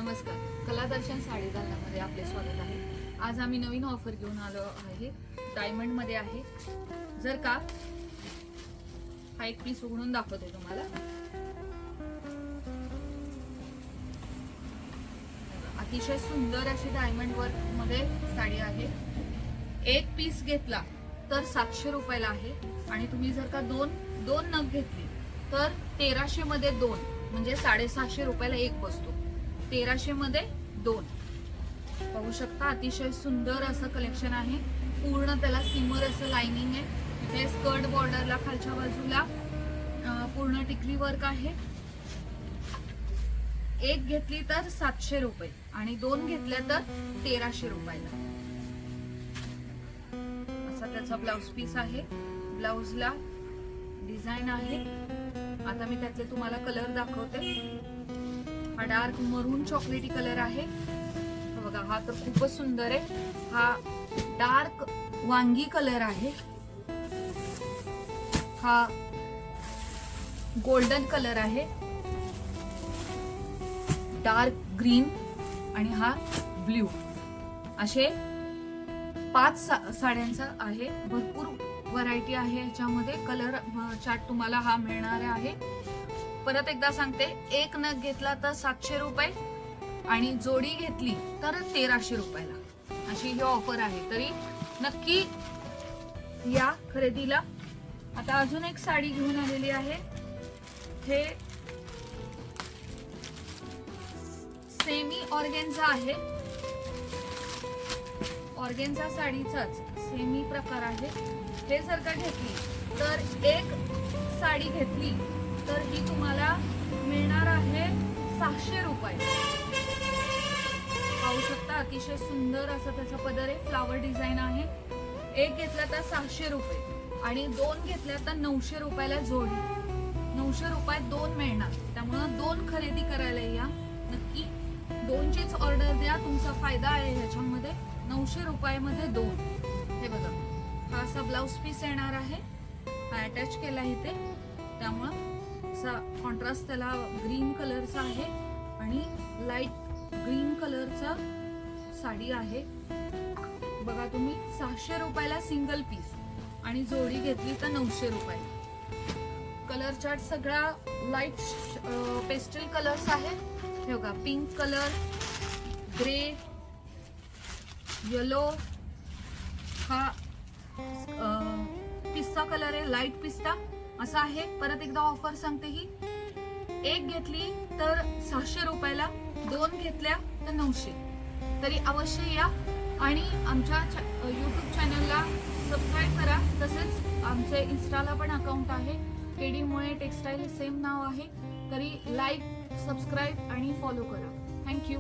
नमस्कार, कलादर्शन साडी दालनामध्ये आपले स्वागत आहे। आज आम्ही नवीन ऑफर घेऊन आलो आहे। डायमंड मध्ये आहे। जर का हा एक पीस उघडून दाखवते तुम्हाला। अतिशय सुंदर अशी डायमंड वर्क मध्ये साडी आहे। एक पीस घेतला तर 700 रुपयाला आहे आणि तुम्ही जर का दोन नग घेतली तर 1300 मध्ये 2 म्हणजे 750 रुपयाला एक बसतो। 1300 मध्ये 2 पाहू शकता। अतिशय सुंदर असं कलेक्शन आहे। पूर्ण त्याला सिमर असं लाइनिंग आहे। इथे स्कर्ट बॉर्डरला खालच्या बाजूला पूर्ण टिकली वर्क आहे। एक घेतली तर 700 रुपये आणि 2 घेतल्या तर 1300 रुपयाला असा त्याचा ब्लाउज पीस आहे। ब्लाउजला डिझाइन आहे। आता मी त्यातले तुम्हाला कलर दाखवते। हा डार्क मरून चॉकलेटी कलर आहे बघा। हा तर खूपच सुंदर आहे। हा डार्क वांगी कलर आहे। हा गोल्डन कलर आहे। डार्क ग्रीन आणि हा ब्ल्यू असे 5 साड्यांचा आहे। भरपूर व्हरायटी आहे याच्यामध्ये। कलर चार्ट तुम्हाला हा मिळणार आहे। परत एकदा सांगते, एक नग घेतला तर 700 रुपये आणि जोडी घेतली तर 1300 रुपयाला अशी ही ऑफर आहे। तरी नक्की या खरेदीला। आता अजून एक साडी घेऊन आलेली आहे। हे सेमी ऑर्गेन्झा आहे। ऑर्गेन्झा साडीचाच सेमी प्रकार आहे। हे जर का घेतली तर एक साडी घेतली तर ही तुम्हाला मिळणार आहे 600 रुपये। पाहू शकता अतिशय सुंदर असं त्याचा पदर आहे। फ्लावर डिझाइन आहे। एक घेतला तर 600 रुपये आणि 2 घेतल्या तर 900 रुपयाला जोडी। 900 रुपयात 2 मिळणार। त्यामुळे 2 खरेदी करायला या नक्की। 2चीच ऑर्डर द्या, तुमचा फायदा आहे ह्याच्यामध्ये। 900 रुपयामध्ये 2। हे बघा, हा असा ब्लाउज पीस येणार आहे। हा अटॅच केला इथे, त्यामुळे कॉन्ट्रास्ट त्याला ग्रीन कलरचा आहे आणि लाईट ग्रीन कलरचा साडी आहे बघा तुम्ही। 600 रुपयाला सिंगल पीस आणि जोडी घेतली तर 900 रुपयाला। कलर चार्ट सगळा लाईट पेस्टल कलर्स आहे। हे बघा, पिंक कलर, ग्रे, येलो, हा पिस्ता कलर आहे, लाईट पिस्ता असा आहे। परत एकदा ऑफर सांगते, ही एक घेतली तर 600 रुपयाला, 2 घेतल्या तर 900। तरी अवश्य या आणि आमच्या YouTube चॅनलला सबस्क्राईब करा। तसेच आमचे इन्स्टाला पण अकाउंट आहे, केडी मुळे टेक्सटाईल, सेम नाव आहे। तरी लाईक, सबस्क्राईब आणि फॉलो करा। थँक्यू।